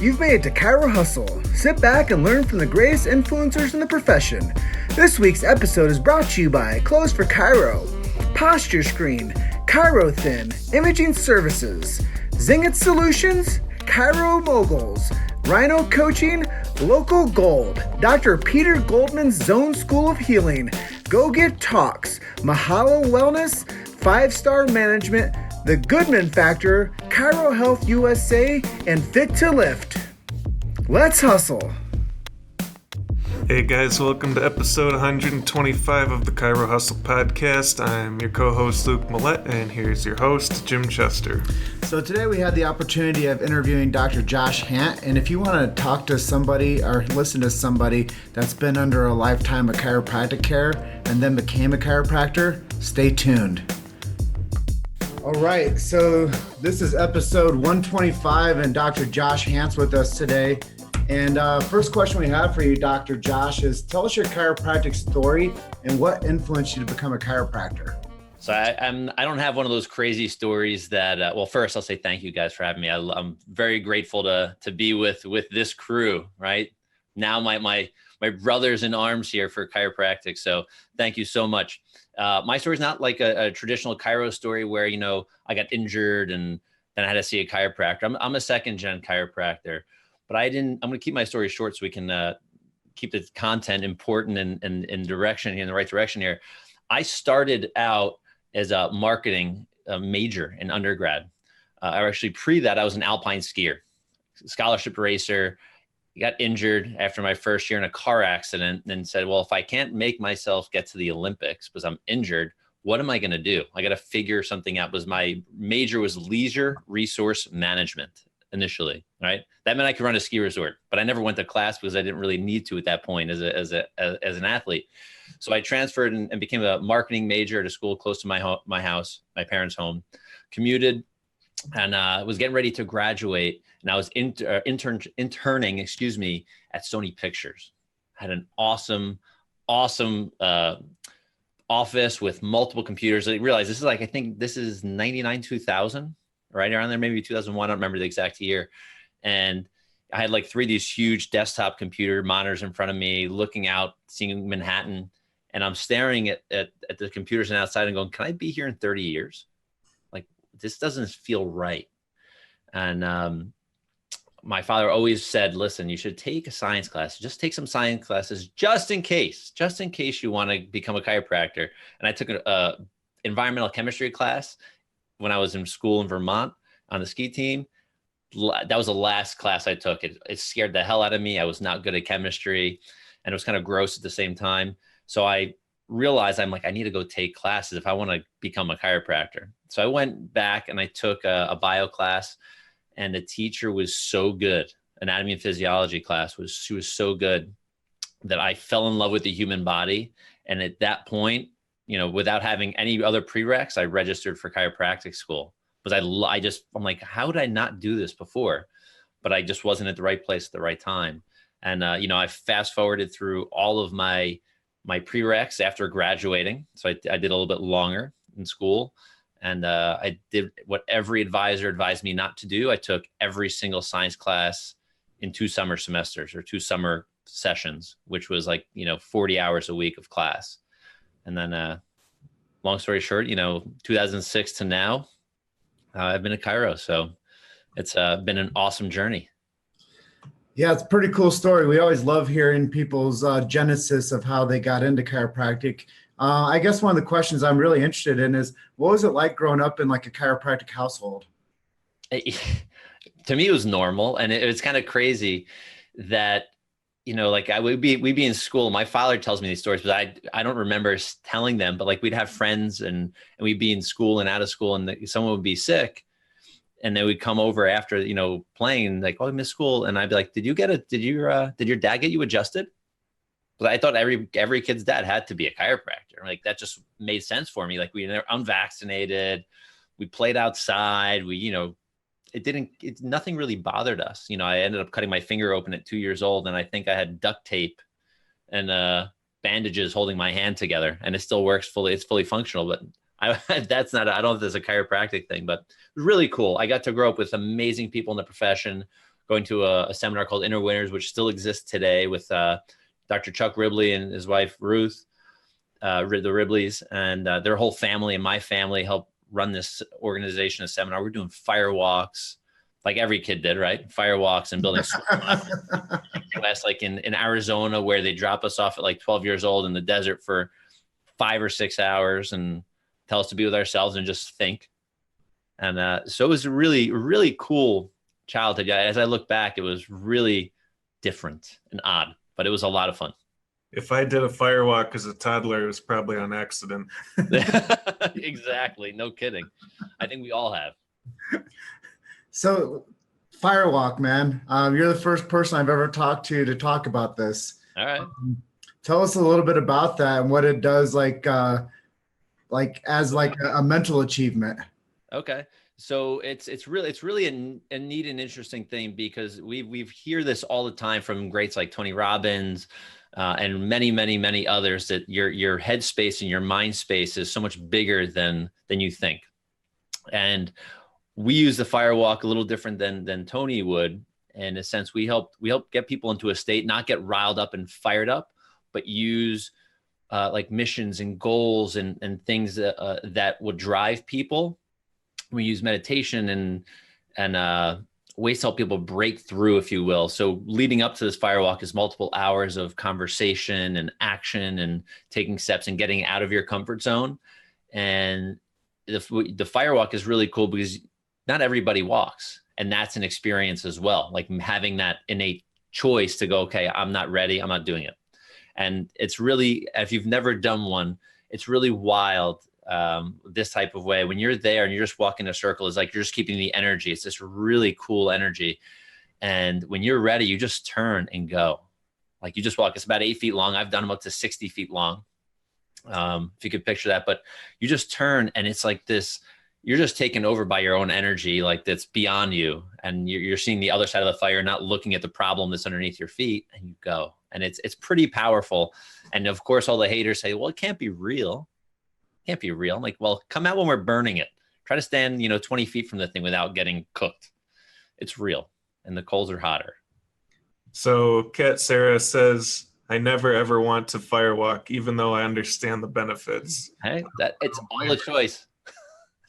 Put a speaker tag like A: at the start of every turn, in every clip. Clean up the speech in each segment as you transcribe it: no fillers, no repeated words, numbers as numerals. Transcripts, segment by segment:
A: You've made it to Chiro Hustle. Sit back and learn from the greatest influencers in the profession. This week's episode is brought to you by Clothes for Chiro, Posture Screen, Chiro Thin, Imaging Services, Zingit Solutions, Chiro Moguls, Rhino Coaching, Local Gold, Dr. Peter Goldman's Zone School of Healing, Go Get Talks, Mahalo Wellness, 5-Star Management, The Goodman Factor, Chiro Health USA, and Fit to Lift. Let's hustle.
B: Hey guys, welcome to episode 125 of the Chiro Hustle podcast. I'm your co-host Luke Millette, and here's your host, Jim Chester.
A: So today we had the opportunity of interviewing Dr. Josh Handt, and if you want to talk to somebody or listen to somebody that's been under a lifetime of chiropractic care and then became a chiropractor, stay tuned. All right, so this is episode 125, and Dr. Josh Handt's with us today. And first question we have for you, Dr. Josh, is tell us your chiropractic story and what influenced you to become a chiropractor.
C: So I don't have one of those crazy stories that, well, first I'll say thank you guys for having me. I'm very grateful to be with this crew, right? Now my brothers in arms here for chiropractic. So thank you so much. My story is not like a traditional chiro story where, you know, I got injured and then I had to see a chiropractor. I'm a second gen chiropractor, but I'm going to keep my story short so we can keep the content important and in direction, in the right direction here. I started out as a marketing major in undergrad. I actually that I was an alpine skier, scholarship racer. Got injured after my first year in a car accident and said, well, if I can't make myself get to the Olympics because I'm injured, what am I going to do? I got to figure something out. My major was leisure resource management initially, right? That meant I could run a ski resort, but I never went to class because I didn't really need to at that point as an athlete. So I transferred and became a marketing major at a school close to my house, my parents' home, commuted, and was getting ready to graduate. And I was interning, at Sony Pictures. Had an awesome office with multiple computers. I realized this is I think this is 99, 2000, right around there, maybe 2001. I don't remember the exact year. And I had like 3 of these huge desktop computer monitors in front of me, looking out, seeing Manhattan. And I'm staring at the computers and outside and going, can I be here in 30 years? Like, this doesn't feel right. And my father always said, listen, you should take a science class. Just take some science classes just in case you want to become a chiropractor. And I took an environmental chemistry class when I was in school in Vermont on the ski team. That was the last class I took. It scared the hell out of me. I was not good at chemistry, and it was kind of gross at the same time. So I realized I need to go take classes if I want to become a chiropractor. So I went back and I took a bio class. And the teacher was so good. Anatomy and physiology class she was so good that I fell in love with the human body. And at that point, you know, without having any other prereqs, I registered for chiropractic school because I'm like, how did I not do this before? But I just wasn't at the right place at the right time. And, you know, I fast forwarded through all of my prereqs after graduating. So I did a little bit longer in school. And I did what every advisor advised me not to do. I took every single science class in 2 summer semesters or 2 summer sessions, which was 40 hours a week of class. And then long story short, 2006 to now, I've been a chiro. So it's been an awesome journey.
A: Yeah, it's a pretty cool story. We always love hearing people's genesis of how they got into chiropractic. I guess one of the questions I'm really interested in is, what was it like growing up in like a chiropractic household?
C: To me, it was normal. And it was kind of crazy that, we'd be in school. My father tells me these stories, but I don't remember telling them, but we'd have friends and we'd be in school and out of school and someone would be sick and they would come over after, playing like, oh, I missed school. And I'd be like, did your dad get you adjusted? But I thought every kid's dad had to be a chiropractor. Like that just made sense for me. Like we were unvaccinated, we played outside. Nothing really bothered us. I ended up cutting my finger open at 2 years old, and I think I had duct tape and bandages holding my hand together, and it still works fully. It's fully functional, but I don't know if there's a chiropractic thing, but it was really cool. I got to grow up with amazing people in the profession going to a seminar called Inner Winners, which still exists today with Dr. Chuck Ribley and his wife, Ruth, the Ribleys, and their whole family and my family helped run this organization, a seminar. We're doing firewalks, like every kid did, right? Firewalks and building US, like in Arizona, where they drop us off at like 12 years old in the desert for 5 or 6 hours and tell us to be with ourselves and just think. And so it was a really, really cool childhood. As I look back, it was really different and odd, but it was a lot of fun.
B: If I did a firewalk as a toddler, it was probably on accident.
C: Exactly. No kidding. I think we all have.
A: So Firewalk, man, you're the first person I've ever talked to talk about this.
C: All right.
A: Tell us a little bit about that and what it does, like as like a mental achievement.
C: Okay. So it's really a neat and interesting thing, because we hear this all the time from greats like Tony Robbins and many others, that your headspace and your mind space is so much bigger than you think. And we use the Firewalk a little different than Tony would. In a sense, we help get people into a state, not get riled up and fired up, but use like missions and goals and things that would drive people. We use meditation and ways to help people break through, if you will. So leading up to this Firewalk is multiple hours of conversation and action and taking steps and getting out of your comfort zone. And the Firewalk is really cool because not everybody walks, and that's an experience as well. Like having that innate choice to go, okay, I'm not ready, I'm not doing it. And it's really, if you've never done one, it's really wild. This type of way, when you're there and you're just walking a circle, is like you're just keeping the energy. It's this really cool energy. And when you're ready, you just turn and go. Like you just walk. It's about 8 feet long. I've done them up to 60 feet long. If you could picture that, but you just turn and it's like this, you're just taken over by your own energy, like that's beyond you. And you're seeing the other side of the fire, not looking at the problem that's underneath your feet, and you go. And it's pretty powerful. And of course, all the haters say, well, it can't be real. Can't be real. I'm like, well, come out when we're burning it. Try to stand, 20 feet from the thing without getting cooked. It's real. And the coals are hotter.
B: So Kat Sarah says, I never ever want to firewalk, even though I understand the benefits.
C: Hey, it's all a choice.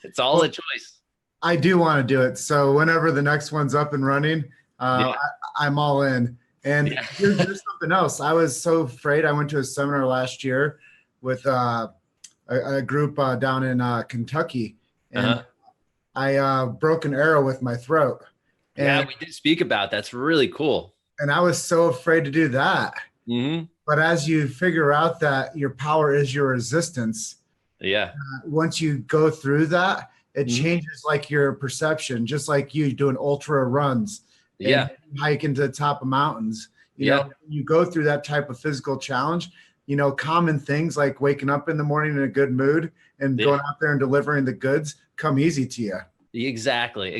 C: It's all a choice.
A: I do want to do it. So whenever the next one's up and running, I'm all in. And here's something else. I was so afraid. I went to a seminar last year with a group down in Kentucky, and I broke an arrow with my throat. And,
C: we did speak about that. That's really cool.
A: And I was so afraid to do that.
C: Mm-hmm.
A: But as you figure out that your power is your resistance, once you go through that, it changes like your perception, just like you doing ultra runs, hike into the top of mountains. You know, you go through that type of physical challenge. Common things like waking up in the morning in a good mood and going out there and delivering the goods come easy to you.
C: Exactly.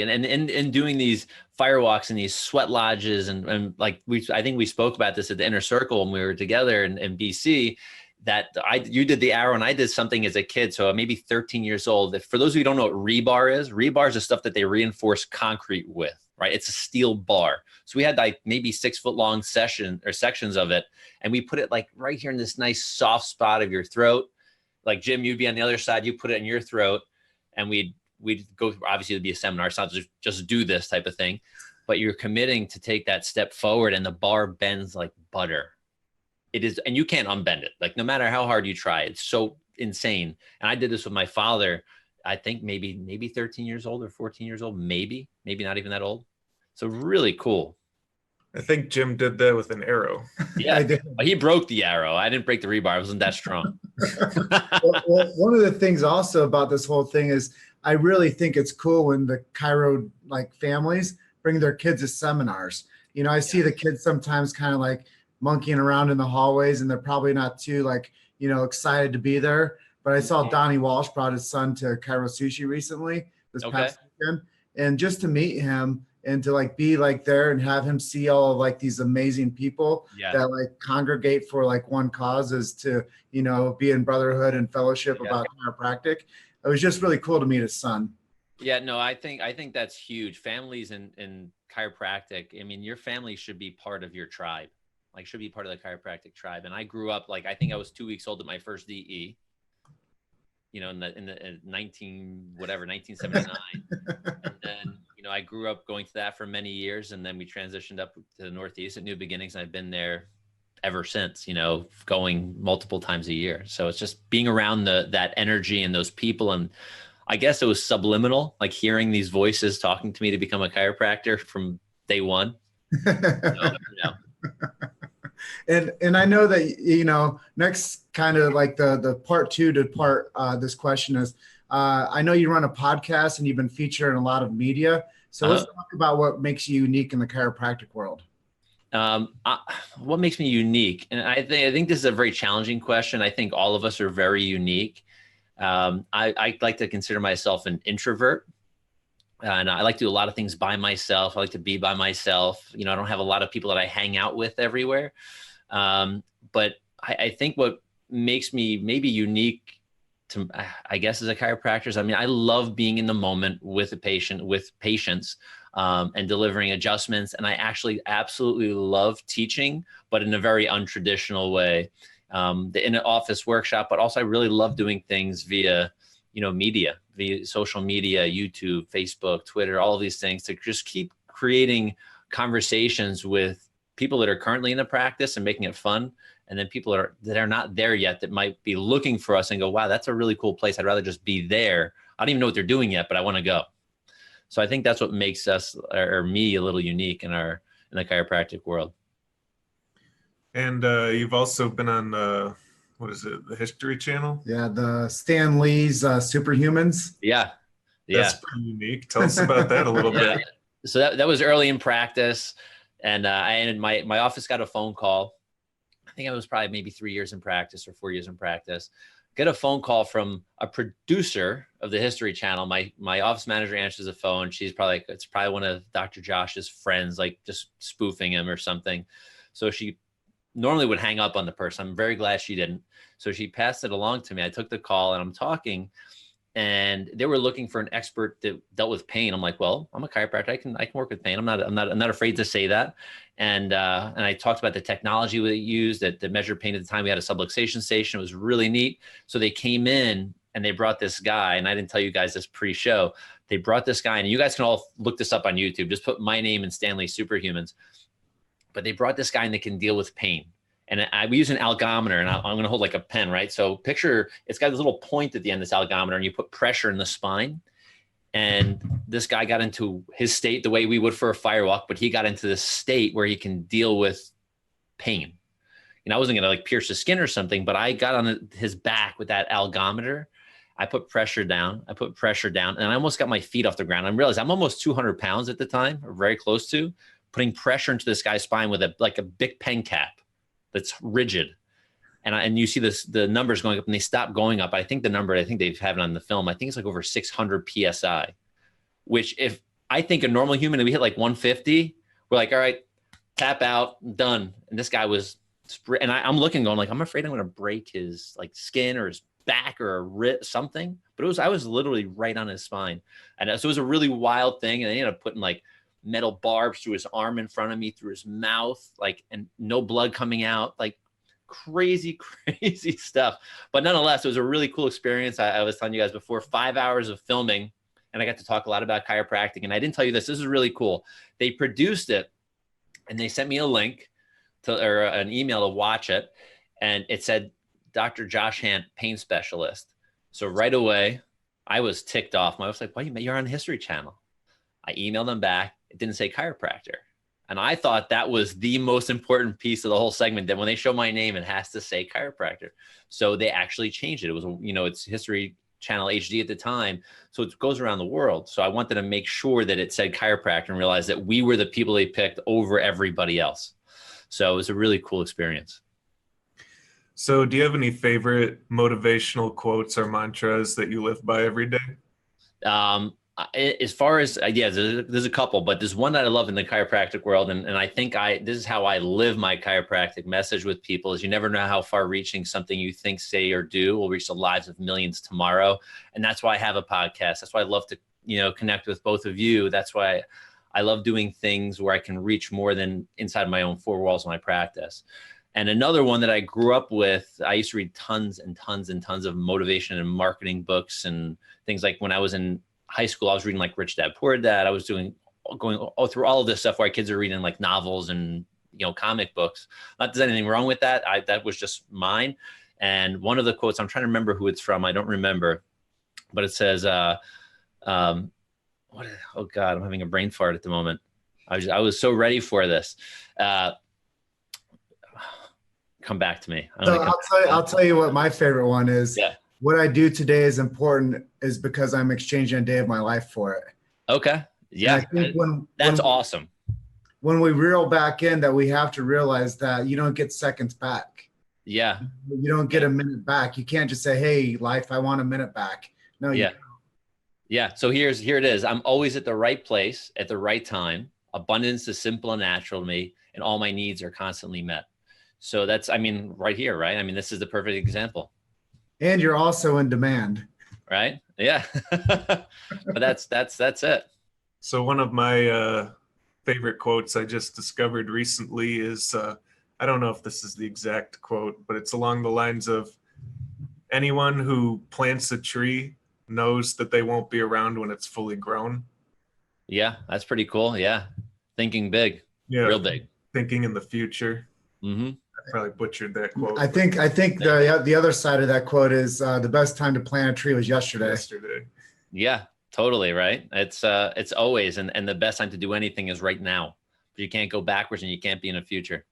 C: And doing these firewalks and these sweat lodges and like I think we spoke about this at the Inner Circle when we were together in BC, that you did the arrow and I did something as a kid. So maybe 13 years old. For those of you who don't know what rebar is the stuff that they reinforce concrete with, right? It's a steel bar. So we had like maybe 6 foot long sections of it. And we put it like right here in this nice soft spot of your throat. Like Jim, you'd be on the other side, you put it in your throat, and we'd go, obviously it'd be a seminar. It's not just do this type of thing, but you're committing to take that step forward, and the bar bends like butter. It is, and you can't unbend it. Like no matter how hard you try, it's so insane. And I did this with my father, I think maybe 13 years old or 14 years old, maybe not even that old. So really cool.
B: I think Jim did that with an arrow.
C: Yeah, he broke the arrow. I didn't break the rebar. I wasn't that strong.
A: well, one of the things also about this whole thing is I really think it's cool when the Chiro like families bring their kids to seminars. I see the kids sometimes kind of like monkeying around in the hallways, and they're probably not too excited to be there. But I saw Donnie Walsh brought his son to Chiro Sushi recently this past weekend, and just to meet him and to be there and have him see all of these amazing people that congregate for one cause is to be in brotherhood and fellowship about chiropractic. It was just really cool to meet his son.
C: Yeah, no, I think that's huge. Families in chiropractic. I mean, your family should be part of your tribe, like should be part of the chiropractic tribe. And I grew up like I think I was 2 weeks old at my first DE. In 1979. And then, I grew up going to that for many years, and then we transitioned up to the Northeast at New Beginnings, and I've been there ever since, going multiple times a year. So it's just being around that energy and those people. And I guess it was subliminal, like hearing these voices talking to me to become a chiropractor from day one.
A: And I know that, next kind of like the part two to part this question is, I know you run a podcast and you've been featured in a lot of media. So let's talk about what makes you unique in the chiropractic world.
C: What makes me unique? And I think this is a very challenging question. I think all of us are very unique. I like to consider myself an introvert. And I like to do a lot of things by myself. I like to be by myself. I don't have a lot of people that I hang out with everywhere. But I think what makes me maybe unique to, I guess, as a chiropractor is, I love being in the moment with a patient, with patients, and delivering adjustments. And I actually absolutely love teaching, but in a very untraditional way. The in-office workshop, but also I really love doing things via media, via social media, YouTube, Facebook, Twitter, all of these things to just keep creating conversations with people that are currently in the practice and making it fun. And then people that are not there yet that might be looking for us and go, wow, that's a really cool place. I'd rather just be there. I don't even know what they're doing yet, but I want to go. So I think that's what makes us or me a little unique in the chiropractic world. And
B: you've also been on what is it, the History Channel?
A: Yeah, the Stan Lee's Superhumans.
C: Yeah.
B: That's pretty unique. Tell us about that a little bit.
C: So that was early in practice, and my office got a phone call. I think I was probably maybe 3 years in practice or 4 years in practice. Get a phone call from a producer of the History Channel. My office manager answers the phone. She's it's probably one of Dr. Josh's friends, like just spoofing him or something. So she normally would hang up on the person. I'm very glad she didn't. So she passed it along to me. I took the call and I'm talking, and they were looking for an expert that dealt with pain. I'm like, well, I'm a chiropractor. I can work with pain. I'm not afraid to say that. And I talked about the technology we used that measured pain at the time. We had a subluxation station. It was really neat. So they came in and they brought this guy, and I didn't tell you guys this pre-show. They brought this guy, and you guys can all look this up on YouTube. Just put my name and Stan Lee Superhumans. But they brought this guy and they can deal with pain. And we use an algometer, and I'm going to hold like a pen, right? So picture, it's got this little point at the end of this algometer, and you put pressure in the spine. And this guy got into his state the way we would for a firewalk, but he got into this state where he can deal with pain. I wasn't going to like pierce his skin or something, but I got on his back with that algometer. I put pressure down, and I almost got my feet off the ground. I realized I'm almost 200 pounds at the time, or very close to, putting pressure into this guy's spine with a big pen cap that's rigid. And you see the numbers going up, and they stop going up. I think the number, I think they have it on the film, I think it's like over 600 PSI, which if I think a normal human, if we hit like 150, we're like, all right, tap out, done. And this guy was, and I'm looking going like, I'm afraid I'm going to break his like skin or his back or a wrist, something. But I was literally right on his spine. And so it was a really wild thing. And they ended up putting like metal barbs through his arm in front of me, through his mouth, like, and no blood coming out, like crazy stuff. But nonetheless, it was a really cool experience. I was telling you guys before, 5 hours of filming, and I got to talk a lot about chiropractic. And I didn't tell you this is really cool. They produced it, and they sent me a link or an email to watch it. And it said, Dr. Josh Handt, pain specialist. So right away, I was ticked off. I was like, "Why you're on History Channel?" I emailed them back. It didn't say chiropractor. And I thought that was the most important piece of the whole segment, that when they show my name, it has to say chiropractor. So they actually changed it. It was, it's History Channel HD at the time. So it goes around the world. So I wanted to make sure that it said chiropractor and realize that we were the people they picked over everybody else. So it was a really cool experience.
B: So do you have any favorite motivational quotes or mantras that you live by every day?
C: As far as, there's a couple, but there's one that I love in the chiropractic world. And I think this is how I live my chiropractic message with people, is you never know how far reaching something you think, say, or do will reach the lives of millions tomorrow. And that's why I have a podcast. That's why I love to, connect with both of you. That's why I love doing things where I can reach more than inside my own four walls of my practice. And another one that I grew up with, I used to read tons and tons and tons of motivation and marketing books and things. Like when I was in high school, I was reading like Rich Dad, Poor Dad. I was going through all of this stuff where kids are reading like novels and, comic books. Not that there's anything wrong with that. That was just mine. And one of the quotes, I'm trying to remember who it's from. I don't remember, but it says, oh God, I'm having a brain fart at the moment. I was so ready for this. Come back to me.
D: I'll tell you what my favorite one is.
C: Yeah.
D: What I do today is important is because I'm exchanging a day of my life for it.
C: Okay. Yeah. That's awesome.
D: When we reel back in that, we have to realize that you don't get seconds back.
C: Yeah.
D: You don't get a minute back. You can't just say, hey, life, I want a minute back. No.
C: Yeah. Yeah. So here it is. I'm always at the right place at the right time. Abundance is simple and natural to me, and all my needs are constantly met. So that's, right here, right? This is the perfect example.
D: And you're also in demand.
C: Right? Yeah. But that's it.
B: So one of my favorite quotes I just discovered recently is, I don't know if this is the exact quote, but it's along the lines of, anyone who plants a tree knows that they won't be around when it's fully grown.
C: Yeah, that's pretty cool. Yeah. Thinking big. Yeah. Real big.
B: Thinking in the future.
C: Mm-hmm.
B: I probably butchered that quote.
D: I think the other side of that quote is the best time to plant a tree was yesterday.
C: Yeah, totally. Right. It's always, and the best time to do anything is right now. But you can't go backwards and you can't be in the future.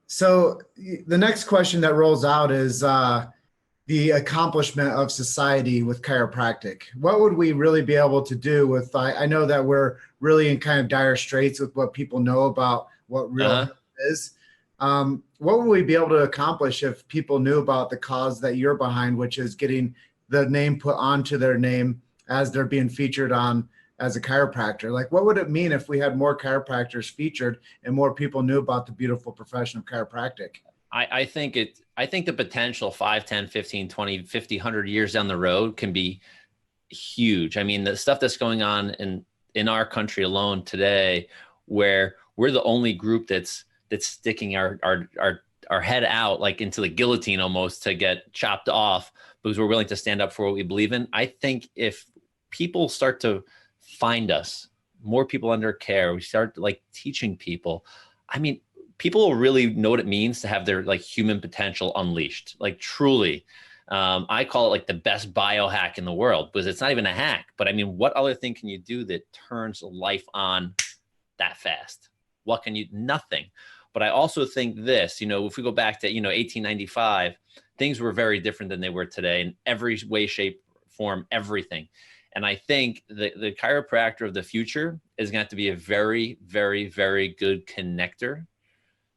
D: So the next question that rolls out is the accomplishment of society with chiropractic. What would we really be able to do with, I know that we're really in kind of dire straits with what people know about what real health is. What would we be able to accomplish if people knew about the cause that you're behind, which is getting the name put onto their name as they're being featured on as a chiropractor? Like, what would it mean if we had more chiropractors featured and more people knew about the beautiful profession of chiropractic?
C: I think the potential 5, 10, 15, 20, 50, 100 years down the road can be huge. The stuff that's going on in our country alone today, where we're the only group that's sticking our head out like into the guillotine almost to get chopped off because we're willing to stand up for what we believe in. I think if people start to find us, more people under care, we start like teaching people, people will really know what it means to have their like human potential unleashed, like truly. I call it like the best biohack in the world because it's not even a hack, but what other thing can you do that turns life on that fast? What can you? Nothing. But I also think this, if we go back to, 1895, things were very different than they were today in every way, shape, form, everything. And I think the chiropractor of the future is going to have to be a very, very, very good connector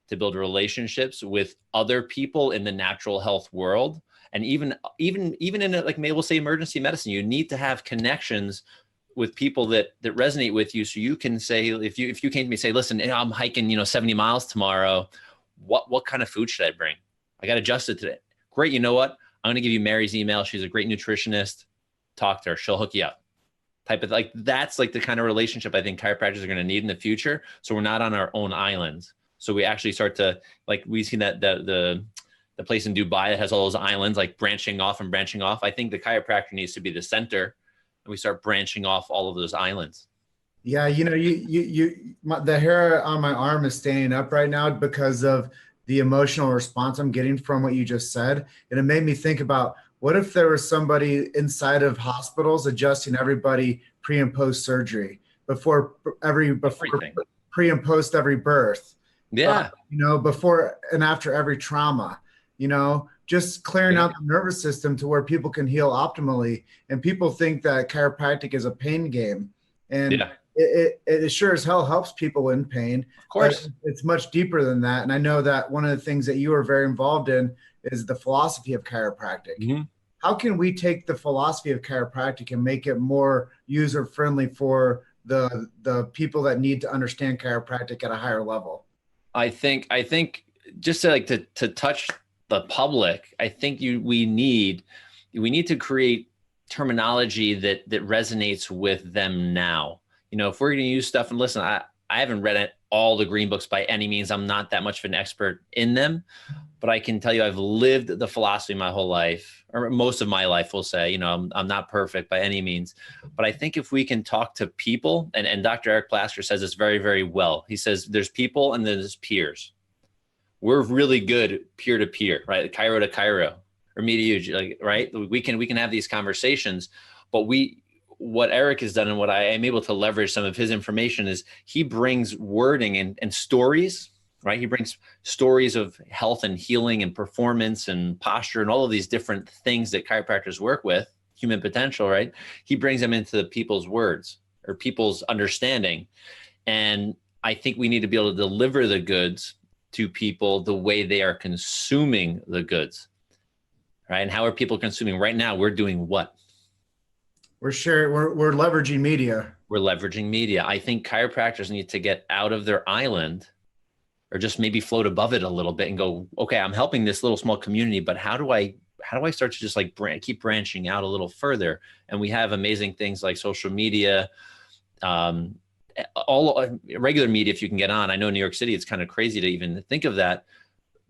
C: to build relationships with other people in the natural health world. And even in like maybe we'll say emergency medicine, you need to have connections with people that resonate with you. So you can say, if you came to me and say, listen, I'm hiking, 70 miles tomorrow. What kind of food should I bring? I got adjusted today. Great. You know what? I'm going to give you Mary's email. She's a great nutritionist. Talk to her. She'll hook you up. Type of like, that's like the kind of relationship I think chiropractors are going to need in the future. So we're not on our own islands. So we actually start to, like, we've seen that the place in Dubai that has all those islands, like branching off. I think the chiropractor needs to be the center, and we start branching off all of those islands.
D: Yeah. The hair on my arm is standing up right now because of the emotional response I'm getting from what you just said. And it made me think about, what if there was somebody inside of hospitals adjusting everybody pre and post surgery before pre and post every birth?
C: Yeah.
D: Before and after every trauma, just clearing out the nervous system to where people can heal optimally. And people think that chiropractic is a pain game. And it sure as hell helps people in pain.
C: Of course.
D: But it's much deeper than that. And I know that one of the things that you are very involved in is the philosophy of chiropractic.
C: Mm-hmm.
D: How can we take the philosophy of chiropractic and make it more user-friendly for the people that need to understand chiropractic at a higher level?
C: I think just to touch the public, I think we need to create terminology that resonates with them now. You know, if we're going to use stuff, and listen, I haven't read all the green books by any means. I'm not that much of an expert in them, but I can tell you I've lived the philosophy my whole life, or most of my life, we'll say. You know, I'm not perfect by any means, but I think if we can talk to people, and Dr. Eric Plasker says this very, very well. He says there's people and there's peers. We're really good peer to peer, right? Chiro to chiro, or me to you, like, right? We can have these conversations, but what Eric has done and what I am able to leverage some of his information is he brings wording and stories, right? He brings stories of health and healing and performance and posture and all of these different things that chiropractors work with, human potential, right? He brings them into people's words or people's understanding. And I think we need to be able to deliver the goods to people the way they are consuming the goods, right? And how are people consuming? Right now, we're doing what?
D: We're leveraging media.
C: We're leveraging media. I think chiropractors need to get out of their island, or just maybe float above it a little bit and go, okay, I'm helping this little small community, but how do I start to just like keep branching out a little further? And we have amazing things like social media, all regular media, if you can get on. I know in New York City, it's kind of crazy to even think of that,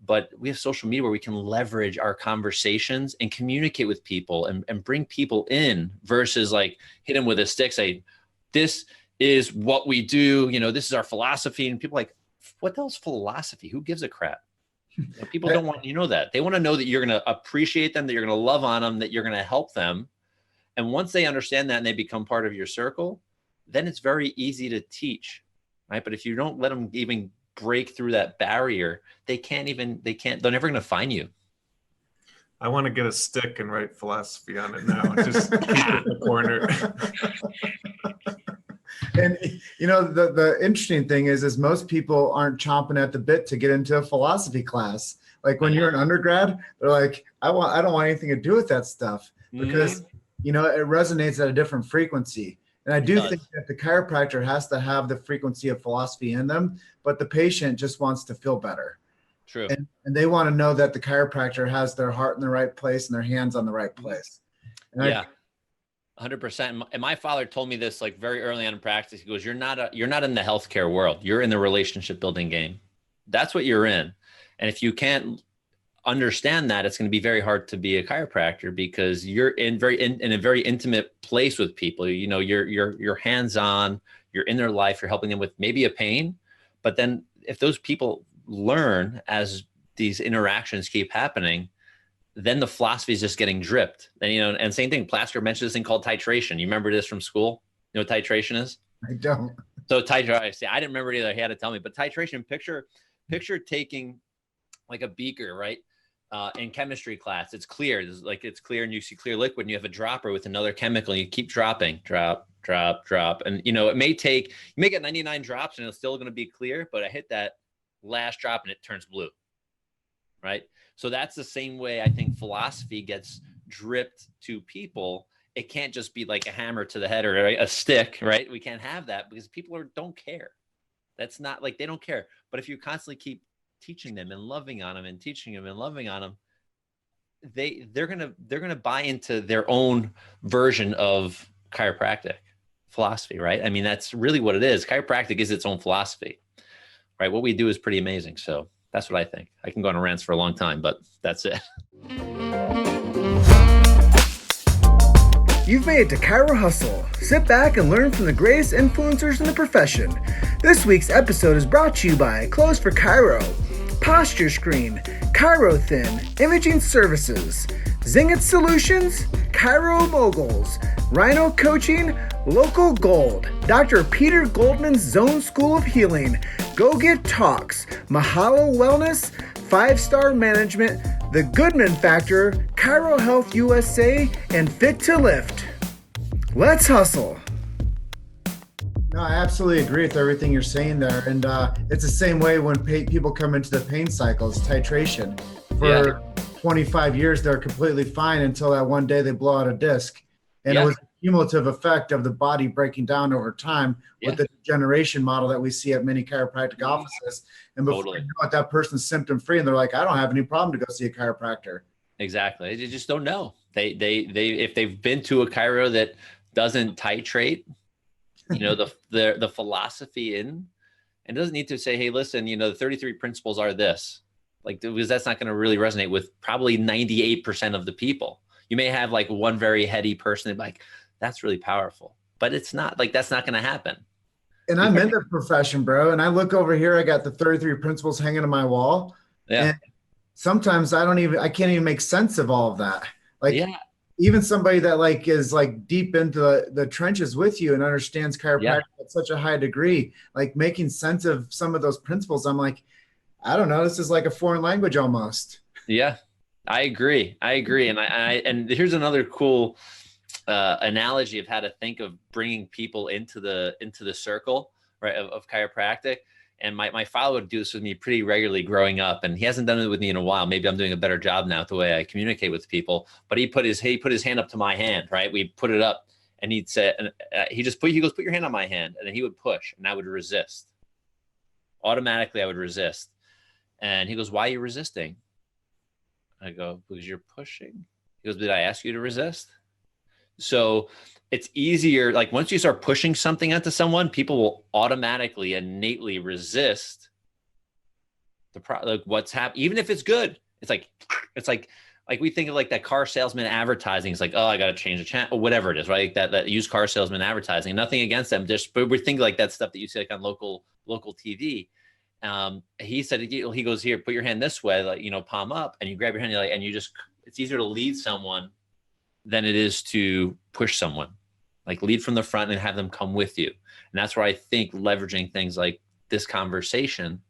C: but we have social media where we can leverage our conversations and communicate with people and bring people in versus like hit them with a stick, say, this is what we do. You know, this is our philosophy. And people are like, what the hell's philosophy? Who gives a crap? You know, people don't want you to know that. They want to know that you're going to appreciate them, that you're going to love on them, that you're going to help them. And once they understand that and they become part of your circle, then it's very easy to teach, right? But if you don't let them even break through that barrier, they're never going to find you.
B: I want to get a stick and write philosophy on it now. Just keep it in the corner.
D: And you know, the interesting thing is most people aren't chomping at the bit to get into a philosophy class. Like when you're an undergrad, they're like, I don't want anything to do with that stuff because you know, it resonates at a different frequency. And I do think that the chiropractor has to have the frequency of philosophy in them, but the patient just wants to feel better.
C: True.
D: And they want to know that the chiropractor has their heart in the right place and their hands on the right place. And
C: yeah. 100%. And my father told me this like very early on in practice. He goes, you're not in the healthcare world. You're in the relationship building game. That's what you're in. And if you can't understand that, it's going to be very hard to be a chiropractor because you're in a very intimate place with people. You know, you're hands-on, you're in their life, you're helping them with maybe a pain. But then if those people learn as these interactions keep happening, then the philosophy is just getting dripped. And, you know, and same thing, Plasker mentioned this thing called titration. You remember this from school? You know what titration is?
D: I don't.
C: So titration, I didn't remember it either. He had to tell me. But titration, picture taking like a beaker, right? In chemistry class, it's clear. It's clear, and you see clear liquid, and you have a dropper with another chemical, and you keep dropping, drop, and you know you may get 99 drops, and it's still going to be clear, but I hit that last drop, and it turns blue, right? So that's the same way I think philosophy gets dripped to people. It can't just be like a hammer to the head or a stick, right? We can't have that because people don't care. That's not like they don't care. But if you constantly keep teaching them and loving on them and teaching them and loving on them, they're gonna buy into their own version of chiropractic philosophy, right? I mean, that's really what it is. Chiropractic is its own philosophy, right? What we do is pretty amazing. So that's what I think. I can go on a rant for a long time, but that's it.
A: You've made it to Chiro Hustle. Sit back and learn from the greatest influencers in the profession. This week's episode is brought to you by Clothes for Chiro, Posture Screen, Chiro Thin, Imaging Services, Zingit Solutions, Chiro Moguls, Rhino Coaching, Local Gold, Dr. Peter Goldman's Zone School of Healing, Go Get Talks, Mahalo Wellness, 5-Star Management, The Goodman Factor, Chiro Health USA, and Fit to Lift. Let's hustle.
D: No, I absolutely agree with everything you're saying there. And it's the same way when people come into the pain cycles, titration. For 25 years, they're completely fine until that one day they blow out a disc. And it was a cumulative effect of the body breaking down over time with the degeneration model that we see at many chiropractic offices. And before you know it, that person's symptom free and they're like, I don't have any problem to go see a chiropractor.
C: Exactly. You just don't know. If they've been to a chiro that doesn't titrate, the philosophy and doesn't need to say, hey, listen, the 33 principles are this, because that's not going to really resonate with probably 98% of the people. You may have like one very heady person like, that's really powerful, but it's not that's not going to happen.
D: And I'm in the profession, bro. And I look over here, I got the 33 principles hanging on my wall.
C: Yeah.
D: And sometimes I can't even make sense of all of that. Even somebody that is deep into the trenches with you and understands chiropractic at such a high degree, making sense of some of those principles. I'm like, I don't know, this is like a foreign language almost.
C: Yeah, I agree. And here's another cool analogy of how to think of bringing people into the circle, right, of chiropractic. And my father would do this with me pretty regularly growing up, and he hasn't done it with me in a while. Maybe I'm doing a better job now with the way I communicate with people. But he put his hand up to my hand, right? We put it up, and he'd say, he goes, put your hand on my hand, and then he would push, and I would resist. Automatically, I would resist, and he goes, "Why are you resisting?" I go, "Because you're pushing." He goes, "Did I ask you to resist?" So it's easier. Once you start pushing something onto someone, people will automatically, innately resist what's happening, even if it's good. It's like we think of that car salesman advertising. It's like, oh, I got to change the channel or whatever it is, right? That used car salesman advertising. Nothing against them, but we're thinking that stuff that you see on local TV. He said, he goes, here, put your hand this way, palm up, and you grab your hand, and you just, it's easier to lead someone than it is to push someone. Lead from the front and have them come with you. And that's where I think leveraging things like this conversation,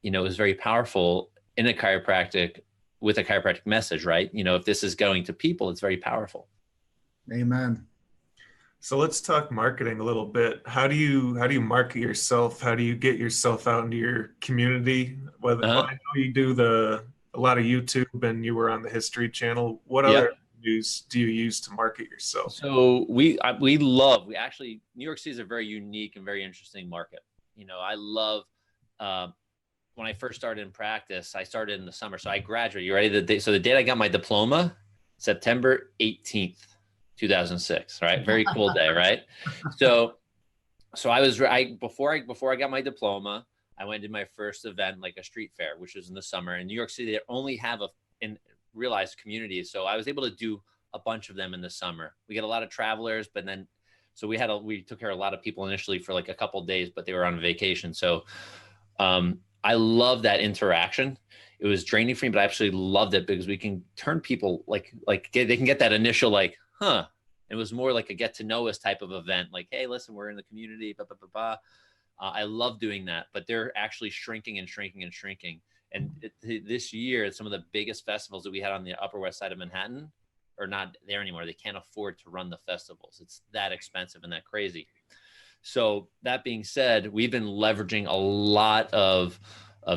C: is very powerful in a chiropractic with a chiropractic message, right? If this is going to people, it's very powerful.
D: Amen.
B: So let's talk marketing a little bit. How do you market yourself? How do you get yourself out into your community? I know you do a lot of YouTube, and you were on the History Channel. What other news do you use to market yourself?
C: So we actually, New York City is a very unique and very interesting market. I love, when I first started in practice, I started in the summer. So I graduated, you ready? So the date I got my diploma, September 18th, 2006, right? Very cool day, right? So before I got my diploma, I went to my first event, like a street fair, which was in the summer. In New York City, they only have realized communities. So I was able to do a bunch of them in the summer. We get a lot of travelers, but then, so we took care of a lot of people initially for a couple of days, but they were on vacation. So I love that interaction. It was draining for me, but I absolutely loved it because we can turn people they can get that initial It was more like a get to know us type of event. Hey, listen, we're in the community, blah, blah, blah, blah. I love doing that, but they're actually shrinking and shrinking and shrinking. And this year, some of the biggest festivals that we had on the Upper West Side of Manhattan are not there anymore. They can't afford to run the festivals. It's that expensive and that crazy. So that being said, we've been leveraging a lot of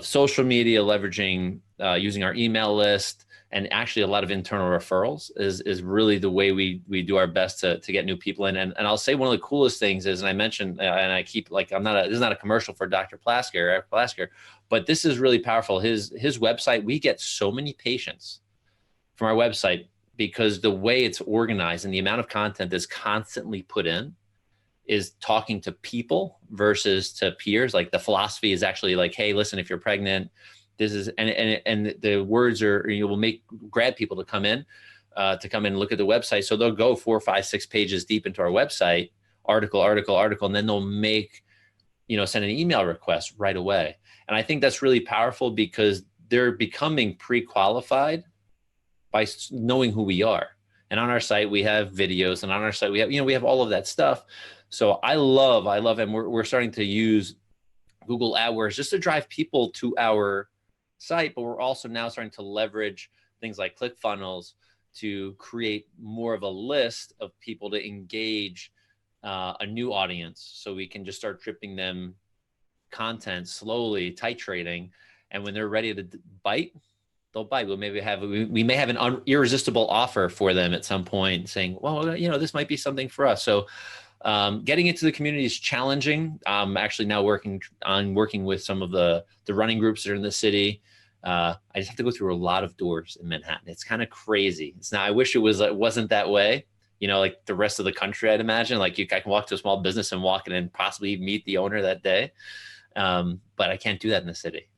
C: social media, leveraging using our email list, and actually a lot of internal referrals is really the way we do our best to get new people in. And I'll say one of the coolest things is, and I mentioned, and I keep this is not a commercial for Dr. Plasker, but this is really powerful. His website, we get so many patients from our website because the way it's organized and the amount of content that's constantly put in is talking to people versus to peers. The philosophy is actually hey, listen, if you're pregnant, this is, and the words are, will grab people to come in and look at the website. So they'll go 4, 5, 6 pages deep into our website, article, and then they'll send an email request right away. And I think that's really powerful because they're becoming pre-qualified by knowing who we are. And on our site, we have videos, and on our site, we have all of that stuff. So I love, and we're starting to use Google AdWords just to drive people to our site, but we're also now starting to leverage things like ClickFunnels to create more of a list of people to engage a new audience. So we can just start dripping them content slowly, titrating, and when they're ready to bite, they'll bite. We may have an irresistible offer for them at some point, saying, well, this might be something for us. So getting into the community is challenging. I'm actually now working with some of the running groups that are in the city. I just have to go through a lot of doors in Manhattan. It's kind of crazy. I wish it wasn't that way. Like the rest of the country, I'd imagine, like I can walk to a small business and walk in and possibly meet the owner that day. But I can't do that in the city.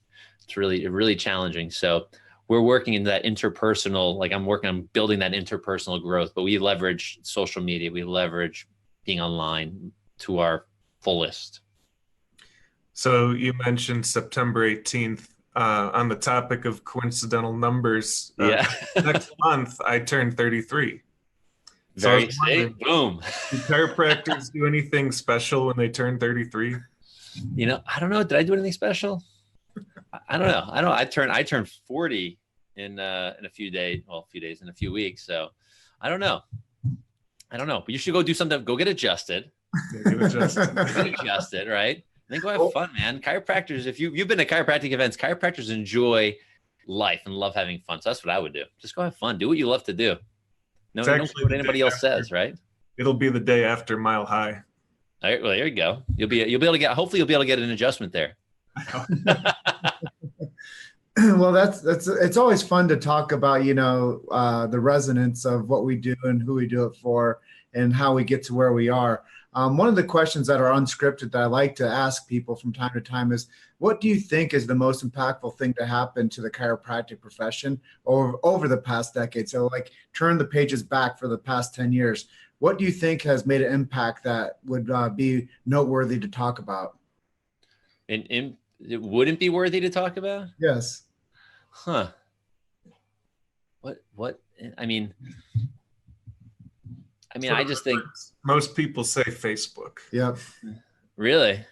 C: It's really challenging. So we're working in that interpersonal, like I'm working on building that interpersonal growth, but we leverage social media. We leverage being online to our fullest.
B: So you mentioned September 18th. On the topic of coincidental numbers, next month I turned 33.
C: Very safe. Boom.
B: Do chiropractors do anything special when they turn 33?
C: I don't know. Did I do anything special? I don't know. I turned 40 in a few days. Well, a few days in a few weeks. So I don't know. But you should go do something. Go get adjusted. Get adjusted, right? And then go have fun, man. Chiropractors, if you've been to chiropractic events, chiropractors enjoy life and love having fun. So that's what I would do. Just go have fun. Do what you love to do. No, don't care what anybody else says, right?
B: It'll be the day after Mile High.
C: All right, well, there you go. You'll be able to get. Hopefully, you'll be able to get an adjustment there.
D: Well, it's always fun to talk about, the resonance of what we do and who we do it for and how we get to where we are. One of the questions that are unscripted that I like to ask people from time to time is, what do you think is the most impactful thing to happen to the chiropractic profession over the past decade? So like turn the pages back for the past 10 years. What do you think has made an impact that would be noteworthy to talk about?
C: And it wouldn't be worthy to talk about?
D: Yes.
C: Huh. What? I mean, I just think
B: most people say Facebook.
D: Yep.
C: Really?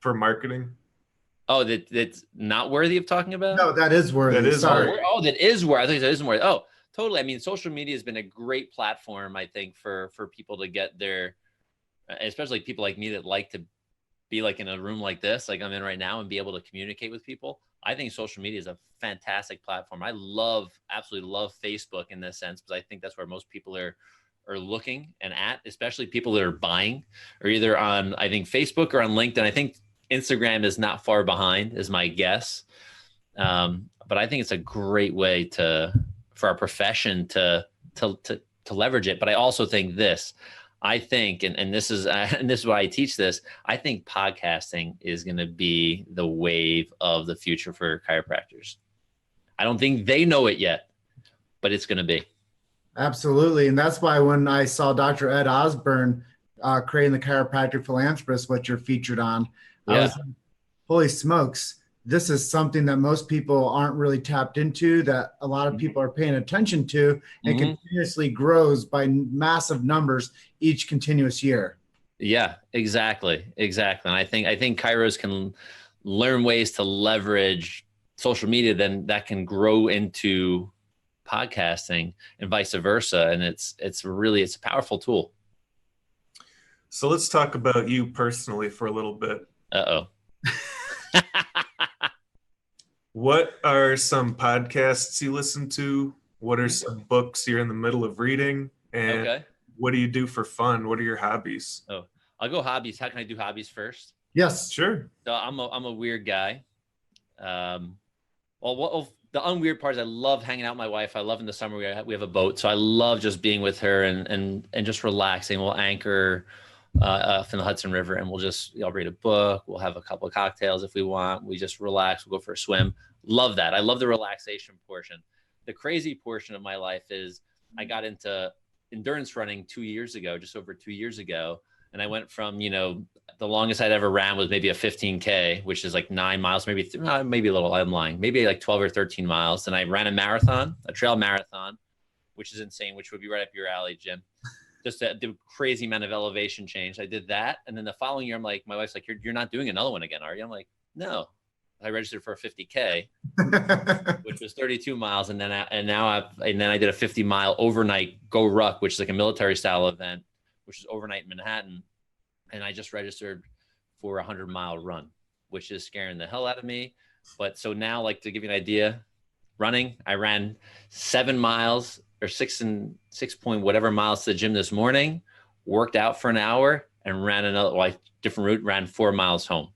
B: For marketing.
C: Oh, that's not worthy of talking about?
D: No, that is worthy.
B: That is
D: Sorry.
B: worthy.
C: Oh, that is worthy. I think that isn't worthy. Oh, totally. I mean, social media has been a great platform, I think, for people to get their, especially people like me that like to be like in a room like this, like I'm in right now, and be able to communicate with people. I think social media is a fantastic platform. I absolutely love Facebook in this sense, because I think that's where most people are looking and at, especially people that are buying, or either on, I think, Facebook or on LinkedIn. I think Instagram is not far behind, is my guess. But I think it's a great way for our profession to leverage it. But I also think I think, and this is why I teach this, I think podcasting is going to be the wave of the future for chiropractors. I don't think they know it yet, but it's going to be.
D: Absolutely. And that's why when I saw Dr. Ed Osborne creating the Chiropractic Philanthropist, what you're featured on, I was like, holy smokes, this is something that most people aren't really tapped into, that a lot of people are paying attention to, and continuously grows by massive numbers each continuous year.
C: Yeah, exactly. And I think chiros can learn ways to leverage social media, then that can grow into podcasting and vice versa. And it's a powerful tool.
B: So let's talk about you personally for a little bit.
C: Uh-oh.
B: What are some podcasts you listen to? What are some books you're in the middle of reading? And what do you do for fun? What are your hobbies?
C: Oh, I'll go hobbies. How can I do hobbies first?
D: Yes.
B: Sure.
C: So I'm a weird guy. The unweird part is I love hanging out with my wife. I love in the summer we have a boat, so I love just being with her and just relaxing. We'll anchor off in the Hudson River, and I'll read a book. We'll have a couple of cocktails if we want. We just relax. We'll go for a swim. Love that. I love the relaxation portion. The crazy portion of my life is I got into endurance running just over 2 years ago. And I went from, the longest I'd ever ran was maybe a 15K, which is like 9 miles, maybe a little, I'm lying, maybe like 12 or 13 miles. And I ran a trail marathon, which is insane, which would be right up your alley, Jim. Just the crazy amount of elevation change. I did that. And then the following year, I'm like, my wife's like, you're not doing another one again, are you? I'm like, no. I registered for a 50K, which was 32 miles. And then I did a 50-mile overnight Go Ruck, which is like a military style event, which is overnight in Manhattan. And I just registered for a 100-mile run, which is scaring the hell out of me. But so now, like, to give you an idea, running, I ran 7 miles or 6 point whatever miles to the gym this morning, worked out for an hour, and ran different route, ran 4 miles home.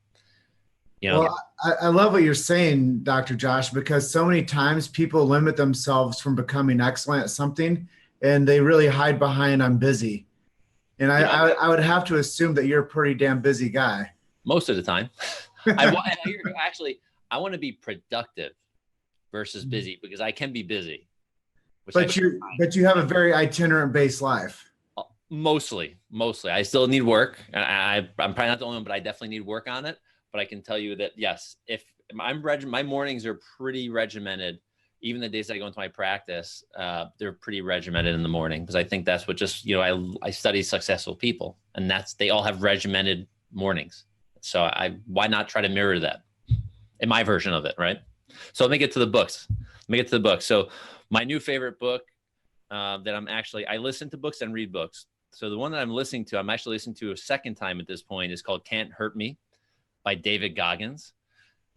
C: You know,
D: Well, I love what you're saying, Dr. Josh, because so many times people limit themselves from becoming excellent at something and they really hide behind I'm busy. And I would have to assume that you're a pretty damn busy guy.
C: most of the time. Actually, I want to be productive versus busy, because I can be busy.
D: But you have a very itinerant based life.
C: Mostly. I still need work. I'm probably not the only one, but I definitely need work on it. But I can tell you that, yes, if my mornings are pretty regimented. Even the days I go into my practice, they're pretty regimented in the morning, because I think that's what just, I study successful people, and they all have regimented mornings. So why not try to mirror that in my version of it, right? So let me get to the books. So my new favorite book that I listen to books and read books. So the one that I'm actually listening to a second time at this point, is called Can't Hurt Me by David Goggins.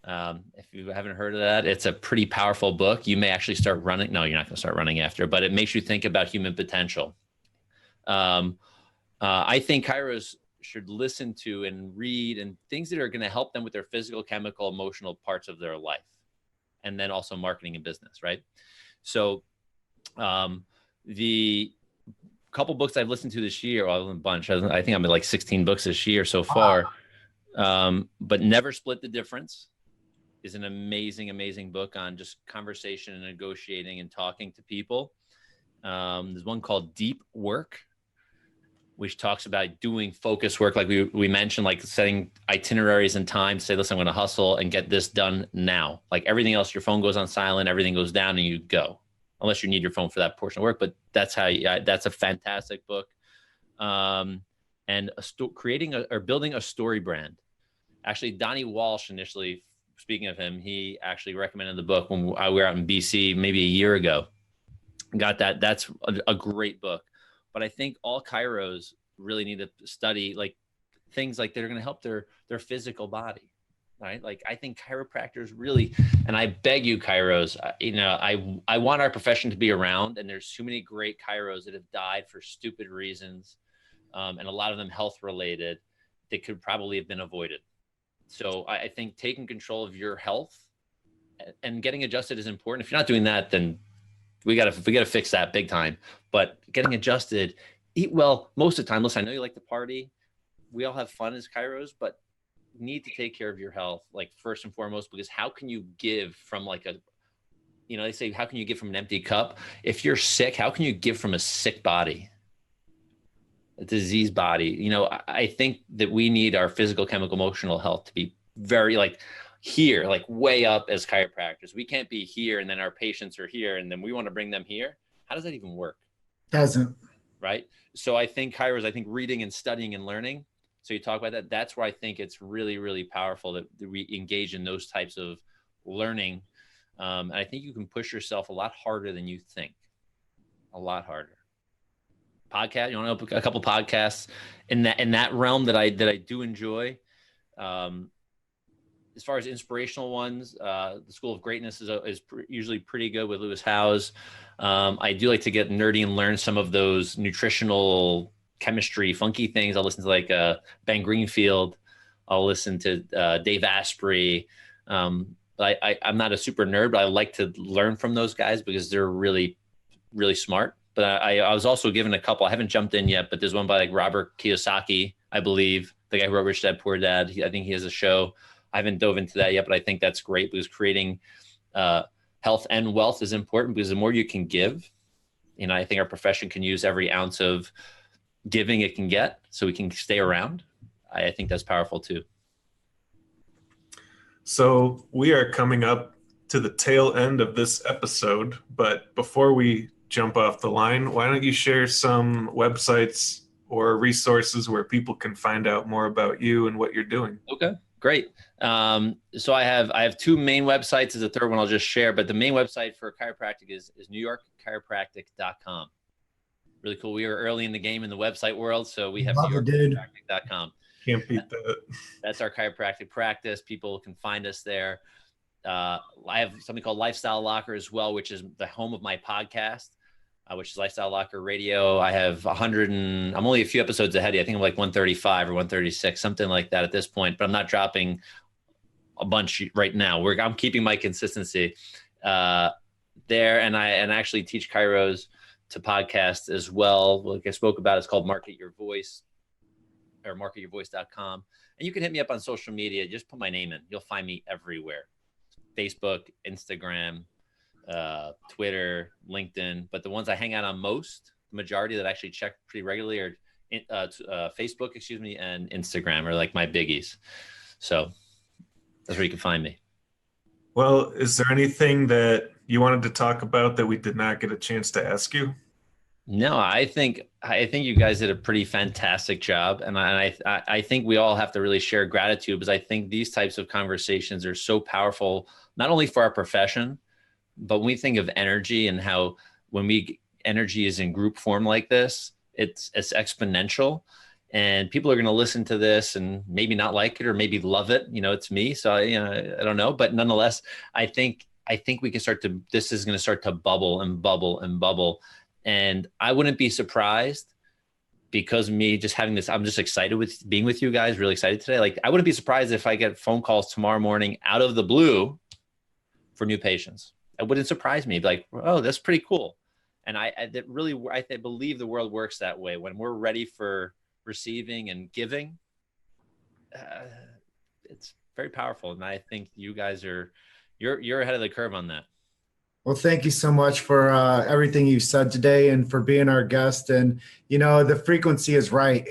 C: If you haven't heard of that, it's a pretty powerful book. You may actually start running. No, you're not going to start running after, but it makes you think about human potential. I think chiros should listen to and read and things that are going to help them with their physical, chemical, emotional parts of their life, and then also marketing and business, right? So the couple books I've listened to this year, well, a bunch, I think I'm at like 16 books this year so far. But Never Split the Difference is an amazing book on just conversation and negotiating and talking to people. There's one called Deep Work, which talks about doing focus work, like we mentioned, like setting itineraries and time, say, listen, I'm going to hustle and get this done now. Like everything else, your phone goes on silent, everything goes down, and you go, unless you need your phone for that portion of work. But that's that's a fantastic book. And building a story brand. Actually, Donnie Walsh initially, speaking of him, he actually recommended the book when we were out in BC maybe a year ago. Got that. That's a great book. But I think all chiros really need to study like things like that are going to help their physical body, right? Like I think chiropractors really, and I beg you, chiros, I want our profession to be around, and there's too many great chiros that have died for stupid reasons, and a lot of them health related, that could probably have been avoided. So I think taking control of your health and getting adjusted is important. If you're not doing that, then we gotta fix that big time. But getting adjusted, eat well most of the time. Listen, I know you like to party. We all have fun as chiros, but you need to take care of your health, like first and foremost, because how can you give from like they say, how can you give from an empty cup? If you're sick, how can you give from a sick body? A diseased body? I think that we need our physical, chemical, emotional health to be very here, like way up as chiropractors. We can't be here and then our patients are here and then we want to bring them here. How does that even work?
D: Doesn't.
C: Right. So I think chiros, reading and studying and learning. So you talk about that. That's where I think it's really, really powerful that we engage in those types of learning. And I think you can push yourself a lot harder than you think. A lot harder. Podcast. You want to open a couple podcasts in that realm that I do enjoy. As far as inspirational ones, the School of Greatness is usually pretty good with Lewis Howes. I do like to get nerdy and learn some of those nutritional chemistry, funky things. I'll listen to Ben Greenfield. I'll listen to Dave Asprey. But I'm not a super nerd, but I like to learn from those guys because they're really, really smart. But I was also given a couple. I haven't jumped in yet, but there's one by Robert Kiyosaki, I believe, the guy who wrote Rich Dad Poor Dad. I think he has a show. I haven't dove into that yet, but I think that's great because creating health and wealth is important because the more you can give, I think our profession can use every ounce of giving it can get so we can stay around. I think that's powerful too.
B: So we are coming up to the tail end of this episode, but before we jump off the line, why don't you share some websites or resources where people can find out more about you and what you're doing?
C: Okay, great. So I have two main websites. As a third one I'll just share, but the main website for chiropractic is NewYorkChiropractic.com. Really cool. We are early in the game in the website world, so we have NewYorkChiropractic.com.
B: Can't beat that.
C: That's our chiropractic practice. People can find us there. I have something called Lifestyle Locker as well, which is the home of my podcast, which is Lifestyle Locker Radio. I have I'm only a few episodes ahead. I think I'm like 135 or 136, something like that at this point, but I'm not dropping a bunch right now. I'm keeping my consistency there, and I actually teach chiros to podcast as well. Like I spoke about, it's called Market Your Voice, or marketyourvoice.com. And you can hit me up on social media. Just put my name in. You'll find me everywhere. Facebook, Instagram, Twitter, LinkedIn. But the ones I hang out on most, the majority that I actually check pretty regularly are Facebook, and Instagram are like my biggies. So that's where you can find me.
B: Well, is there anything that you wanted to talk about that we did not get a chance to ask you?
C: No, I think you guys did a pretty fantastic job, and I think we all have to really share gratitude, because I think these types of conversations are so powerful, not only for our profession, but when we think of energy and how energy is in group form like this, it's exponential, and people are going to listen to this and maybe not like it or maybe love it. It's me, so I don't know, but nonetheless, I think we can this is going to start to bubble and bubble and bubble. And I wouldn't be surprised, because me just having this, I'm just excited with being with you guys, really excited today. Like, I wouldn't be surprised if I get phone calls tomorrow morning out of the blue for new patients. It wouldn't surprise me. Like, oh, that's pretty cool. And I believe the world works that way. When we're ready for receiving and giving, it's very powerful. And I think you guys you're ahead of the curve on that.
D: Well, thank you so much for everything you said today and for being our guest. And, the frequency is right.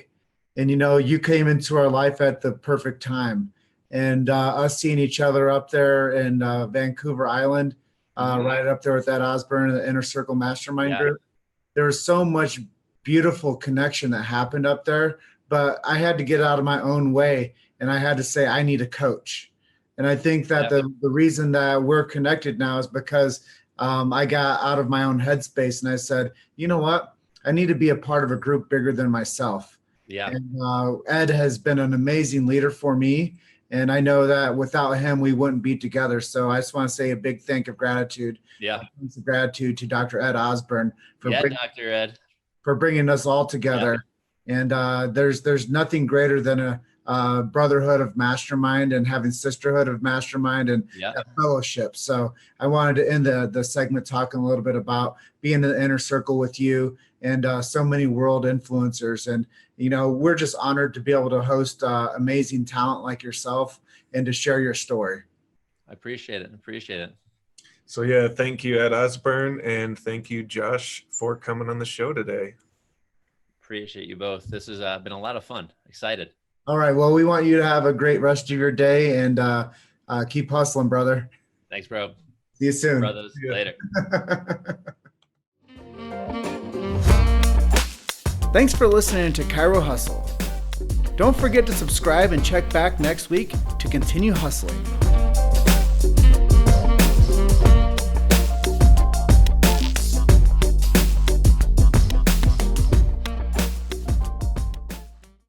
D: And, you came into our life at the perfect time. And us seeing each other up there in Vancouver Island, right up there with Ed Osborne, the Inner Circle Mastermind group, there was so much beautiful connection that happened up there. But I had to get out of my own way, and I had to say, I need a coach. And I think that the reason that we're connected now is because I got out of my own headspace, and I said, you know what? I need to be a part of a group bigger than myself. Yeah. And Ed has been an amazing leader for me. And I know that without him, we wouldn't be together. So I just want to say a big thank of gratitude. Yeah. Thanks of gratitude to Dr. Ed Osborne
C: Dr. Ed,
D: for bringing us all together. Yeah. And there's nothing greater than a brotherhood of mastermind and having sisterhood of mastermind and fellowship. So I wanted to end the segment talking a little bit about being in the inner circle with you and so many world influencers. And, we're just honored to be able to host amazing talent like yourself and to share your story.
C: I appreciate it.
B: So thank you, Ed Osborne, and thank you, Josh, for coming on the show today.
C: Appreciate you both. This has been a lot of fun. Excited.
D: All right. Well, we want you to have a great rest of your day and keep hustling, brother.
C: Thanks, bro.
D: See you soon.
C: Brothers. Later.
A: Thanks for listening to Chiro Hustle. Don't forget to subscribe and check back next week to continue hustling.